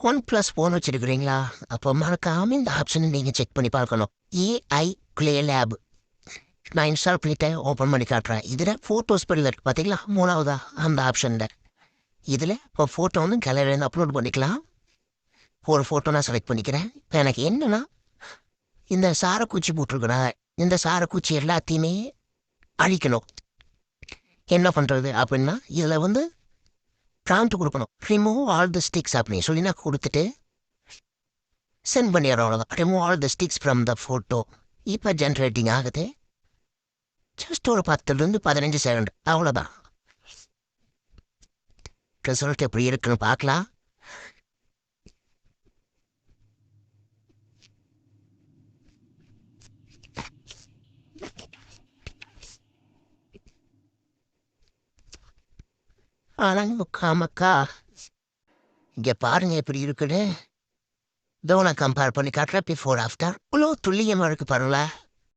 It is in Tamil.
One plus phone வச்சிருக்கிறீங்களா? அப்போ மறக்காம இந்த ஆப்ஷனை நீங்கள் செக் பண்ணி பார்க்கணும். AI play lab. நான் இன்ஸ்டால் பண்ணிட்டேன், ஓப்பன் பண்ணி காட்டுறேன். இதில் ஃபோட்டோஸ் பெரியில் இருக்குது பார்த்தீங்களா, மூணாவதா அந்த ஆப்ஷனில். இதில் இப்போ ஃபோட்டோ வந்து கேலரிலேருந்து அப்லோட் பண்ணிக்கலாம். ஒரு ஃபோட்டோ நான் செலக்ட் பண்ணிக்கிறேன். இப்போ எனக்கு என்னென்னா, இந்த சாரக்குச்சி போட்டிருக்கிறேன், இந்த சாரக்குச்சி எல்லாத்தையுமே அழிக்கணும். என்ன பண்ணுறது அப்படின்னா, இதில் வந்து ப்ராம்ப்ட் கொடுக்கணும். ரிமூவ் ஆல் த ஸ்டிக்ஸ் அப்படின்னு சொல்லி நான் கொடுத்துட்டு சென்ட் பண்ணிடுறோம். அவ்வளோதான். Remove all the sticks from the photo. இப்போ ஜென்ரேட்டிங் ஆகுது. ஜஸ்ட் ஒரு 10-15 செகண்ட், அவ்வளோதான். ரிசல்ட் எப்படி இருக்குன்னு பார்க்கலாம். ஆனால் முக்காமக்கா இங்கே பாருங்க எப்படி இருக்குன்னு. இதோ நான் கம்பேர் பண்ணி காட்டுறேன். பிஃபோர் ஆஃப்டர் இவ்வளோ துல்லியமாக இருக்கு பாருங்களேன்.